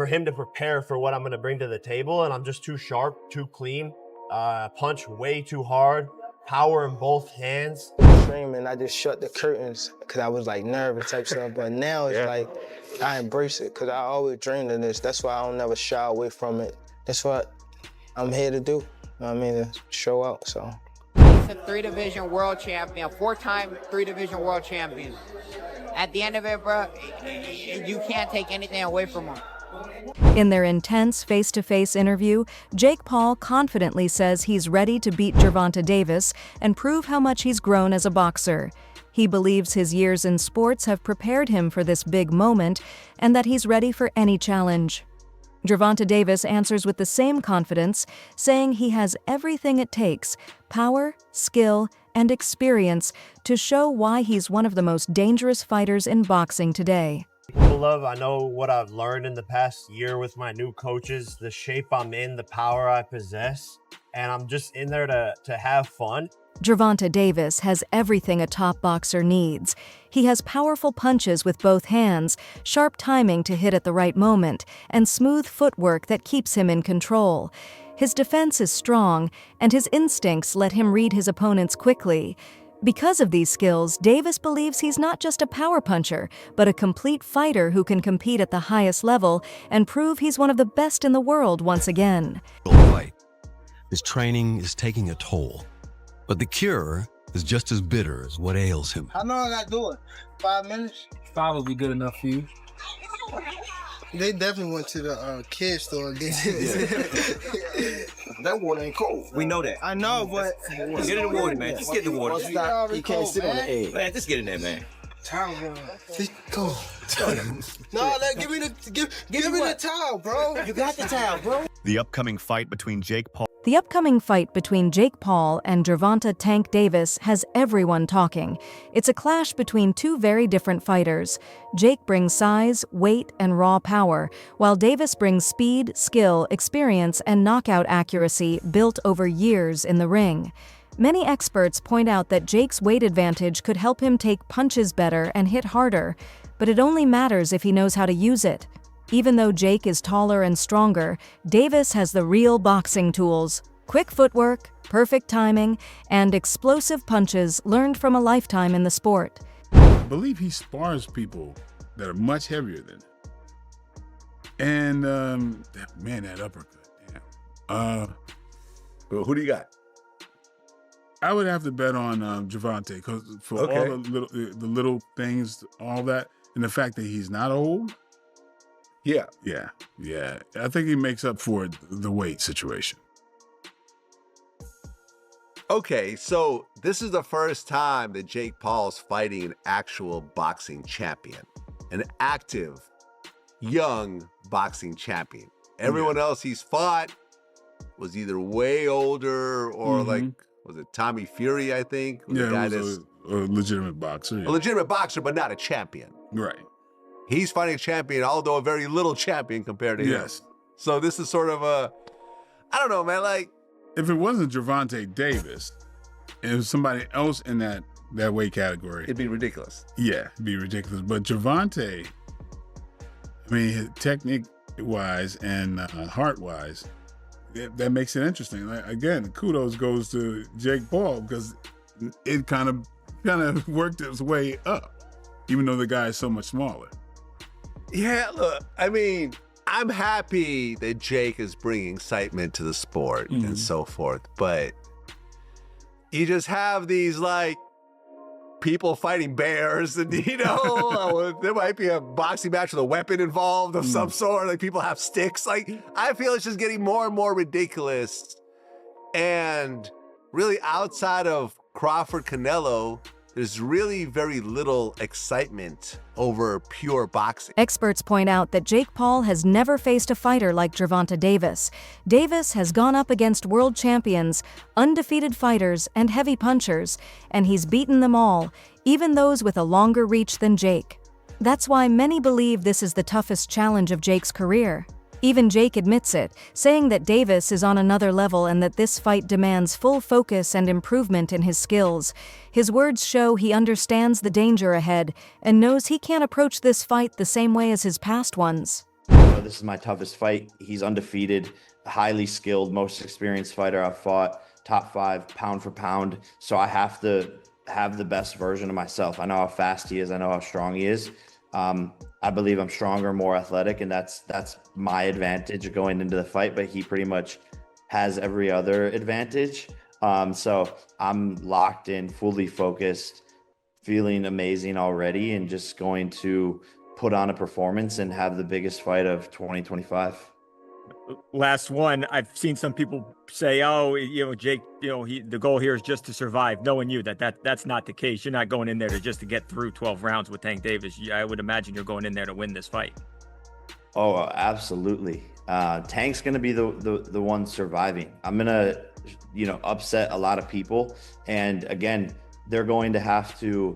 for him to prepare for what I'm going to bring to the table. And I'm just too sharp, too clean, punch way too hard, power in both hands. Screaming, I just shut the curtains because I was like nervous type stuff. But now it's like I embrace it because I always dreamed of this. That's why I don't never shy away from it. That's what I'm here to do. You know what I mean? To show out, so. He's a 3-division world champion, 4-time 3-division world champion. At the end of it, bro, you can't take anything away from him. In their intense face-to-face interview, Jake Paul confidently says he's ready to beat Gervonta Davis and prove how much he's grown as a boxer. He believes his years in sports have prepared him for this big moment and that he's ready for any challenge. Gervonta Davis answers with the same confidence, saying he has everything it takes, power, skill, and experience to show why he's one of the most dangerous fighters in boxing today. Love, I know what I've learned in the past year with my new coaches, the shape I'm in, the power I possess, and I'm just in there to have fun. Gervonta Davis has everything a top boxer needs. He has powerful punches with both hands, sharp timing to hit at the right moment, and smooth footwork that keeps him in control. His defense is strong, and his instincts let him read his opponents quickly. Because of these skills, Davis believes he's not just a power puncher, but a complete fighter who can compete at the highest level and prove he's one of the best in the world once again. His training is taking a toll, but the cure is just as bitter as what ails him. How long I got to do it? 5 minutes? 5 will be good enough for you. They definitely went to the kids store and get it. That water ain't cold. We know that. I know, but... Get in the water, man. Just get in the water. You can't sit on the egg. Man, just get in there, man. Go. No, give me the towel, bro. You got the towel, bro. The upcoming fight between Jake Paul. The upcoming fight between Jake Paul and Gervonta "Tank" Davis has everyone talking. It's a clash between two very different fighters. Jake brings size, weight, and raw power, while Davis brings speed, skill, experience, and knockout accuracy built over years in the ring. Many experts point out that Jake's weight advantage could help him take punches better and hit harder, but it only matters if he knows how to use it. Even though Jake is taller and stronger, Davis has the real boxing tools: quick footwork, perfect timing, and explosive punches learned from a lifetime in the sport. I believe he spars people that are much heavier than him. And, that uppercut, damn. Well, who do you got? I would have to bet on Gervonta because for all the little things, all that, and the fact that he's not old. Yeah. I think he makes up for the weight situation. Okay, so this is the first time that Jake Paul's fighting an actual boxing champion, an active, young boxing champion. Everyone else he's fought was either way older or like, was it Tommy Fury, I think? Yeah, he was a legitimate boxer. Yeah. A legitimate boxer, but not a champion. Right. He's fighting a champion, although a very little champion compared to him. Yes. So this is sort of a, I don't know, man, like. If it wasn't Gervonta Davis, and it was somebody else in that weight category. It'd be ridiculous. Yeah, it'd be ridiculous. But Gervonta, I mean, technique-wise and heart-wise, that makes it interesting. Like, again, kudos goes to Jake Paul because it kind of worked its way up, even though the guy is so much smaller. Yeah, look, I mean, I'm happy that Jake is bringing excitement to the sport and so forth, but you just have these, like, people fighting bears and, there might be a boxing match with a weapon involved of some sort, like people have sticks. Like, I feel it's just getting more and more ridiculous. And really outside of Crawford Canelo, there's really very little excitement over pure boxing. Experts point out that Jake Paul has never faced a fighter like Gervonta Davis. Davis has gone up against world champions, undefeated fighters, and heavy punchers, and he's beaten them all, even those with a longer reach than Jake. That's why many believe this is the toughest challenge of Jake's career. Even Jake admits it, saying that Davis is on another level and that this fight demands full focus and improvement in his skills. His words show he understands the danger ahead and knows he can't approach this fight the same way as his past ones. know this is my toughest fight. He's undefeated, highly skilled, most experienced fighter I've fought, top 5 pound for pound. So I have to have the best version of myself. I know how fast he is. I know how strong he is. I believe I'm stronger, more athletic, and that's my advantage going into the fight. But he pretty much has every other advantage. So I'm locked in, fully focused, feeling amazing already, and just going to put on a performance and have the biggest fight of 2025. Last one, I've seen some people say, oh, Jake, the goal here is just to survive, knowing you that's not the case. You're not going in there to get through 12 rounds with Tank Davis. I would imagine you're going in there to win this fight. Oh, absolutely. Tank's going to be the one surviving. I'm going to, upset a lot of people. And again, they're going to have to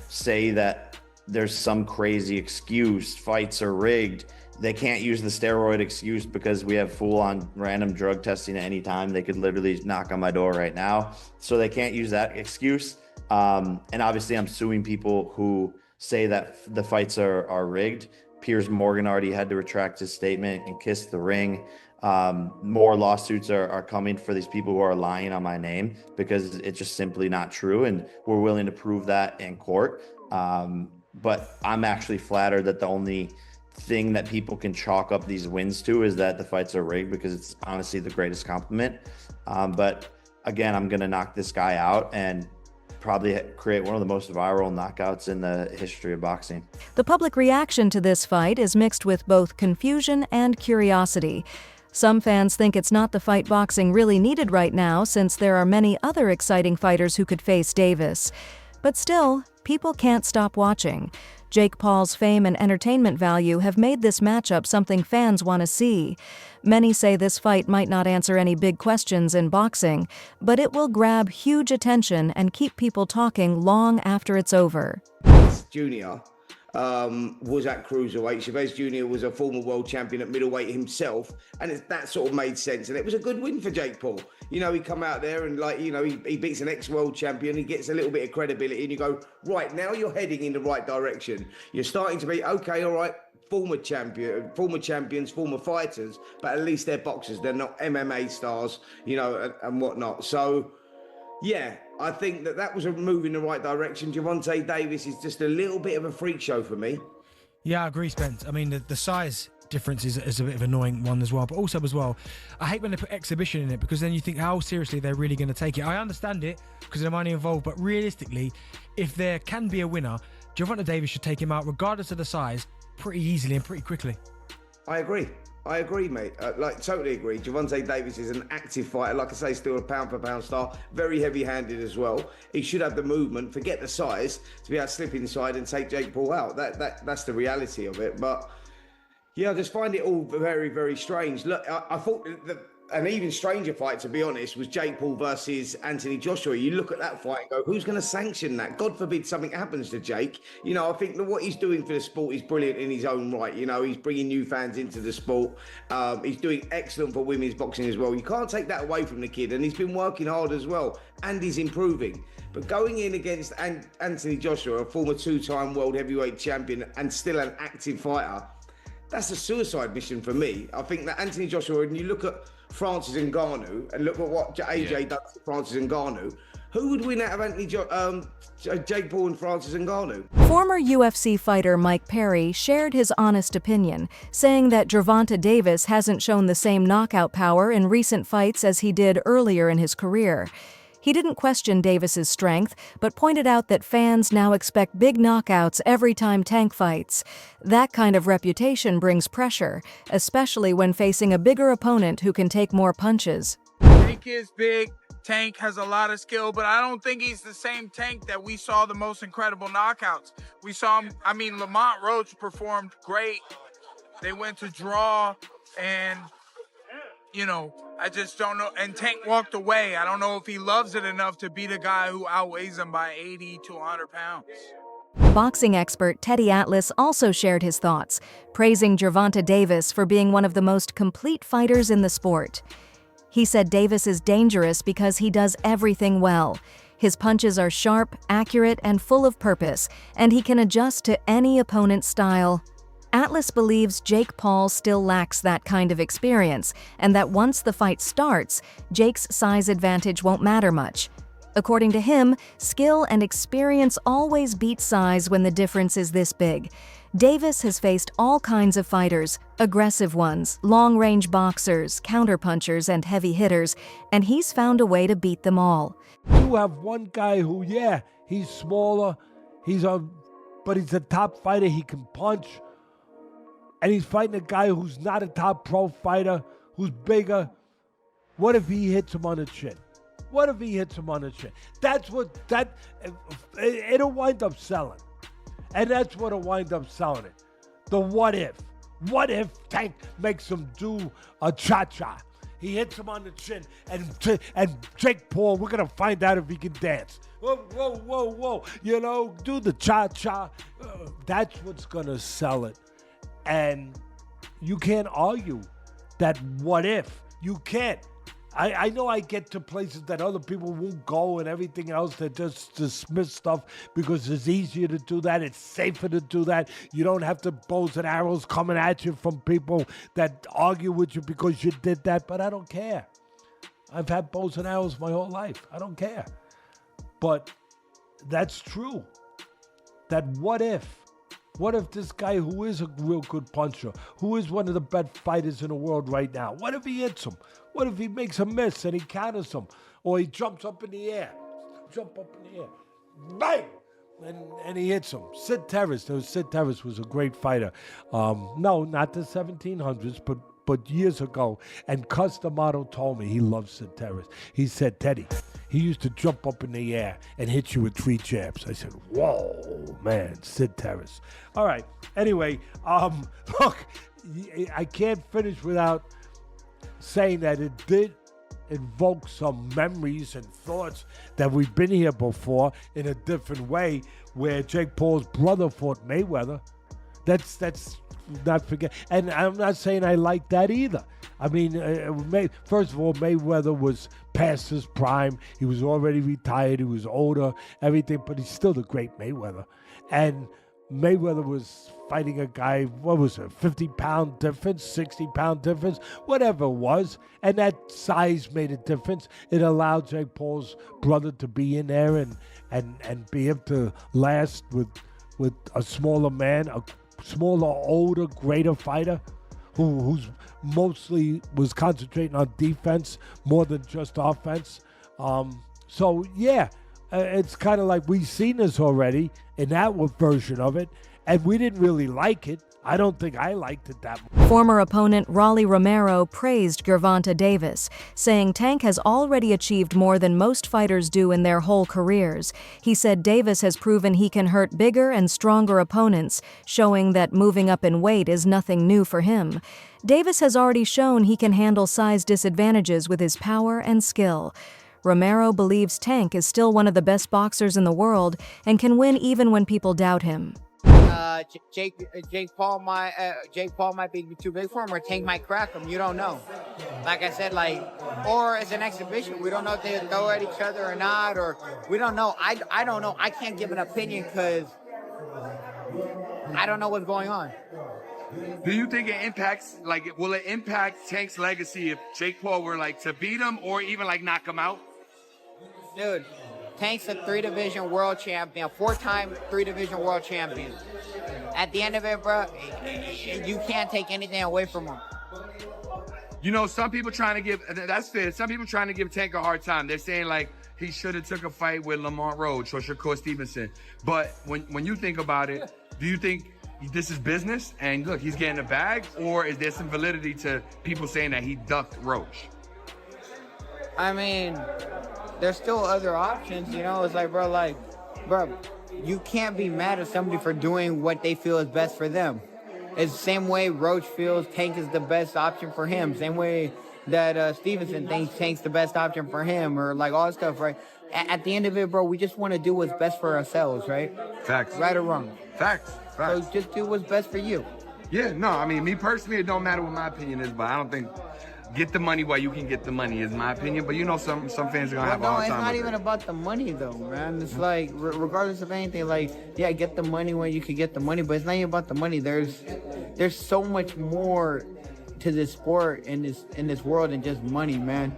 say that there's some crazy excuse, fights are rigged. They can't use the steroid excuse because we have full-on random drug testing at any time. They could literally knock on my door right now. So they can't use that excuse. And obviously I'm suing people who say that the fights are rigged. Piers Morgan already had to retract his statement and kiss the ring. More lawsuits are coming for these people who are lying on my name because it's just simply not true. And we're willing to prove that in court. But I'm actually flattered that the only thing that people can chalk up these wins to is that the fights are rigged, because it's honestly the greatest compliment. But again, I'm going to knock this guy out and probably create one of the most viral knockouts in the history of boxing. The public reaction to this fight is mixed with both confusion and curiosity. Some fans think it's not the fight boxing really needed right now, since there are many other exciting fighters who could face Davis. But still, people can't stop watching. Jake Paul's fame and entertainment value have made this matchup something fans want to see. Many say this fight might not answer any big questions in boxing, but it will grab huge attention and keep people talking long after it's over. Junior was at cruiserweight. Chavez Jr. was a former world champion at middleweight himself, and that sort of made sense. And it was a good win for Jake Paul. He come out there and he beats an ex-world champion. He gets a little bit of credibility, and you go, right, now you're heading in the right direction. You're starting to be, okay, all right, former champions, former fighters, but at least they're boxers. They're not MMA stars, and whatnot. So, yeah, I think that was a move in the right direction. Gervonta Davis is just a little bit of a freak show for me. Yeah, I agree, Spence. I mean, the size difference is a bit of an annoying one as well. But also as well, I hate when they put exhibition in it, because then you think how seriously they're really going to take it. I understand it because of the money involved, but realistically, if there can be a winner, Gervonta Davis should take him out, regardless of the size, pretty easily and pretty quickly. I agree, mate. Totally agree. Gervonta Davis is an active fighter. Like I say, still a pound-for-pound star. Very heavy-handed as well. He should have the movement, forget the size, to be able to slip inside and take Jake Paul out. That's the reality of it. But, yeah, I just find it all very, very strange. Look, I thought an even stranger fight, to be honest, was Jake Paul versus Anthony Joshua. You look at that fight and go, who's going to sanction that? God forbid something happens to Jake. I think that what he's doing for the sport is brilliant in his own right. He's bringing new fans into the sport. He's doing excellent for women's boxing as well. You can't take that away from the kid, and he's been working hard as well, and he's improving. But going in against Anthony Joshua, a former 2-time world heavyweight champion and still an active fighter, that's a suicide mission for me. I think that Anthony Joshua, and you look at Francis Ngannou, and look at what AJ does to Francis Ngannou, who would win out of Jake Paul and Francis Ngannou? Former UFC fighter Mike Perry shared his honest opinion, saying that Gervonta Davis hasn't shown the same knockout power in recent fights as he did earlier in his career. He didn't question Davis's strength, but pointed out that fans now expect big knockouts every time Tank fights. That kind of reputation brings pressure, especially when facing a bigger opponent who can take more punches. Tank is big. Tank has a lot of skill, but I don't think he's the same Tank that we saw the most incredible knockouts. We saw him, Lamont Roach performed great. They went to draw, and I just don't know. And Tank walked away. I don't know if he loves it enough to beat a guy who outweighs him by 80 to 100 pounds. Boxing expert Teddy Atlas also shared his thoughts, praising Gervonta Davis for being one of the most complete fighters in the sport. He said Davis is dangerous because he does everything well. His punches are sharp, accurate, and full of purpose, and he can adjust to any opponent's style. Atlas believes Jake Paul still lacks that kind of experience, and that once the fight starts, Jake's size advantage won't matter much. According to him, skill and experience always beat size when the difference is this big. Davis has faced all kinds of fighters, aggressive ones, long-range boxers, counterpunchers, and heavy hitters, and he's found a way to beat them all. You have one guy who, yeah, he's smaller, but he's a top fighter, he can punch, and he's fighting a guy who's not a top pro fighter, who's bigger. What if he hits him on the chin? What if he hits him on the chin? It'll wind up selling. And that's what'll wind up selling it. The what if. What if Tank makes him do a cha-cha? He hits him on the chin, and Jake Paul, we're going to find out if he can dance. Whoa, whoa, whoa, whoa. You know, do the cha-cha. That's what's going to sell it. And you can't argue that what if. You can't. I know I get to places that other people won't go and everything else, that just dismiss stuff because it's easier to do that, it's safer to do that. You don't have the bows and arrows coming at you from people that argue with you because you did that, but I don't care. I've had bows and arrows my whole life. I don't care. But that's true. That what if? What if this guy who is a real good puncher, who is one of the best fighters in the world right now, what if he hits him? What if he makes a miss and he counters him? Or he jumps up in the air. Bang! And he hits him. Sid Terrace was a great fighter. No, not the 1700s, but years ago. And Cus D'Amato told me he loved Sid Terrace. He said, Teddy, he used to jump up in the air and hit you with 3 jabs. I said, whoa, man, Sid Terrace. All right. Anyway, look, I can't finish without saying that it did invoke some memories and thoughts that we've been here before in a different way, where Jake Paul's brother fought Mayweather. That's not forget. And I'm not saying I like that either. I mean, first of all, Mayweather was past his prime. He was already retired. He was older, everything, but he's still the great Mayweather. And Mayweather was fighting a guy, what was it, 50-pound difference, 60-pound difference, whatever it was. And that size made a difference. It allowed Jake Paul's brother to be in there and be able to last with a smaller man, a smaller, older, greater fighter who's mostly was concentrating on defense more than just offense. So, yeah, it's kind of like we've seen this already in that version of it, and we didn't really like it. I don't think I liked it that much. Former opponent Rolly Romero praised Gervonta Davis, saying Tank has already achieved more than most fighters do in their whole careers. He said Davis has proven he can hurt bigger and stronger opponents, showing that moving up in weight is nothing new for him. Davis has already shown he can handle size disadvantages with his power and skill. Romero believes Tank is still one of the best boxers in the world and can win even when people doubt him. Jake Paul might be too big for him, or Tank might crack him. You don't know. Like I said, or as an exhibition, we don't know if they throw at each other or not, or we don't know. I don't know. I can't give an opinion because I don't know what's going on. Do you think it impacts, will it impact Tank's legacy if Jake Paul were to beat him or even knock him out? Dude, Tank's a 3-division world champion, 4-time 3-division world champion. At the end of it, bro, you can't take anything away from him. You know, some people trying to give, that's fair, some people trying to give Tank a hard time. They're saying he should have took a fight with Lamont Roach or Shakur Stevenson. But when you think about it, do you think this is business and look, he's getting a bag, or is there some validity to people saying that he ducked Roach? I mean, there's still other options, you know. It's bro, you can't be mad at somebody for doing what they feel is best for them. It's the same way Roach feels Tank is the best option for him. Same way that Stevenson thinks Tank's the best option for him, or all that stuff, right? At the end of it, bro, we just want to do what's best for ourselves, right? Facts. Right or wrong. Facts. So just do what's best for you. Yeah, no, I mean, me personally, it don't matter what my opinion is, but I don't think get the money while you can get the money, is my opinion. But you know, some fans are gonna have a hard it's time not with even it. about the money though, man. It's like regardless of anything, like yeah, get the money when you can get the money, but it's not even about the money. There's so much more to this sport in this world than just money, man.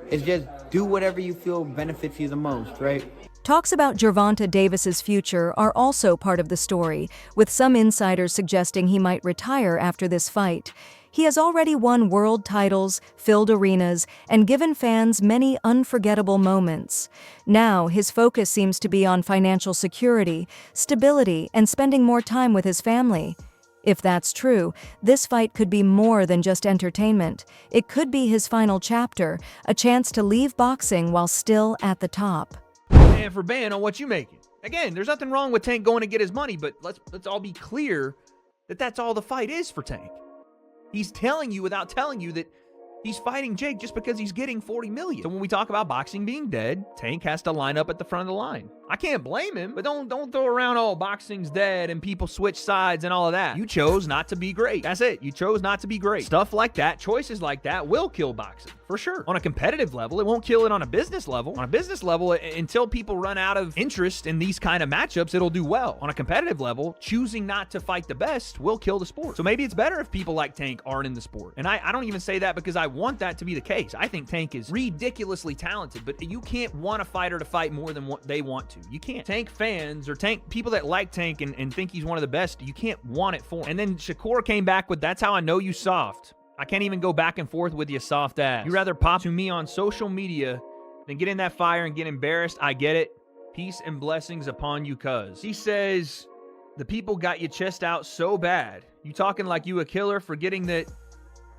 It's just do whatever you feel benefits you the most, right? Talks about Gervonta Davis's future are also part of the story, with some insiders suggesting he might retire after this fight. He has already won world titles, filled arenas, and given fans many unforgettable moments. Now, his focus seems to be on financial security, stability, and spending more time with his family. If that's true, this fight could be more than just entertainment. It could be his final chapter, a chance to leave boxing while still at the top. And for ban on what you making. Again, there's nothing wrong with Tank going to get his money, but let's all be clear that that's all the fight is for Tank. He's telling you without telling you that he's fighting Jake just because he's getting $40 million. So when we talk about boxing being dead, Tank has to line up at the front of the line. I can't blame him, but don't throw around, oh, boxing's dead and people switch sides and all of that. You chose not to be great. That's it. You chose not to be great. Stuff like that, choices like that will kill boxing, for sure. On a competitive level, it won't kill it on a business level. On a business level, until people run out of interest in these kind of matchups, it'll do well. On a competitive level, choosing not to fight the best will kill the sport. So maybe it's better if people like Tank aren't in the sport. And I don't even say that because I want that to be the case. I think Tank is ridiculously talented, but you can't want a fighter to fight more than what they want to. You can't. Tank fans or Tank people that like Tank and think he's one of the best, you can't want it for him. And then Shakur came back with, that's how I know you soft. I can't even go back and forth with you soft ass. You rather pop to me on social media than get in that fire and get embarrassed. I get it. Peace and blessings upon you, cuz. He says, the people got your chest out so bad. You talking like you a killer, forgetting that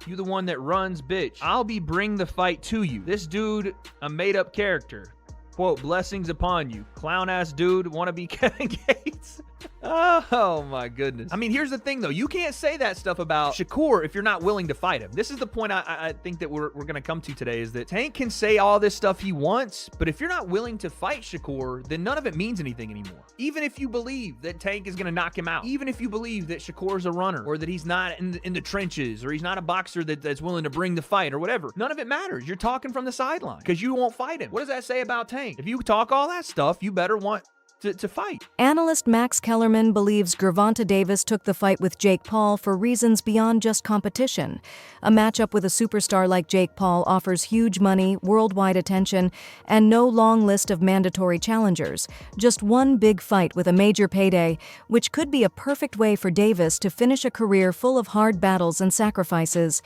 you the one that runs, bitch. I'll be bring the fight to you. This dude, a made-up character. Quote, blessings upon you. Clown-ass dude, wanna be Kevin Gates? Oh my goodness. I mean, here's the thing though. You can't say that stuff about Shakur if you're not willing to fight him. This is the point I think that we're going to come to today, is that Tank can say all this stuff he wants, but if you're not willing to fight Shakur, then none of it means anything anymore. Even if you believe that Tank is going to knock him out, even if you believe that Shakur's a runner, or that he's not in the trenches, or he's not a boxer that's willing to bring the fight, or whatever, none of it matters. You're talking from the sideline because you won't fight him. What does that say about Tank? If you talk all that stuff, you better want to fight. Analyst Max Kellerman believes Gervonta Davis took the fight with Jake Paul for reasons beyond just competition. A matchup with a superstar like Jake Paul offers huge money, worldwide attention, and no long list of mandatory challengers. Just one big fight with a major payday, which could be a perfect way for Davis to finish a career full of hard battles and sacrifices.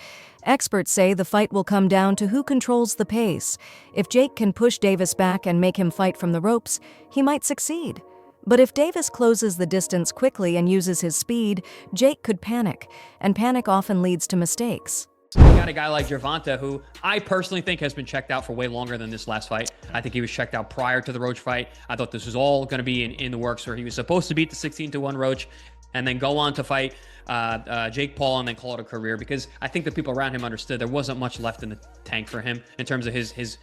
Experts say the fight will come down to who controls the pace. If Jake can push Davis back and make him fight from the ropes, he might succeed. But if Davis closes the distance quickly and uses his speed, Jake could panic, and panic often leads to mistakes. You got a guy like Gervonta, who I personally think has been checked out for way longer than this last fight. I think he was checked out prior to the Roach fight. I thought this was all going to be in the works, where he was supposed to beat the 16-1 Roach and then go on to fight Jake Paul and then call it a career, because I think the people around him understood there wasn't much left in the tank for him in terms of his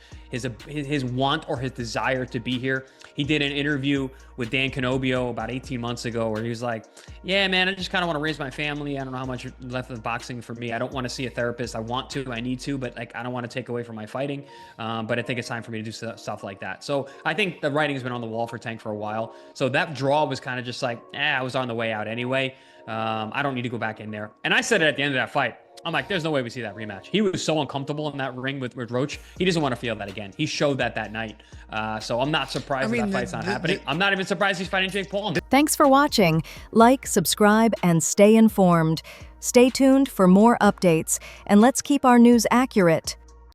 want or his desire to be here. He did an interview with Dan Canobio about 18 months ago where he was like, yeah, man, I just kind of want to raise my family. I don't know how much left of boxing for me. I don't want to see a therapist. I want to, I need to, but like, I don't want to take away from my fighting. But I think it's time for me to do stuff like that. So I think the writing's been on the wall for Tank for a while. So that draw was kind of just like, I was on the way out anyway. I don't need to go back in there. And I said it at the end of that fight. I'm like, there's no way we see that rematch. He was so uncomfortable in that ring with Roach. He doesn't want to feel that again. He showed that night. So I'm not surprised that fight's not happening. I'm not even surprised he's fighting Jake Paul. Thanks for watching. Like, subscribe, and stay informed. Stay tuned for more updates, and let's keep our news accurate.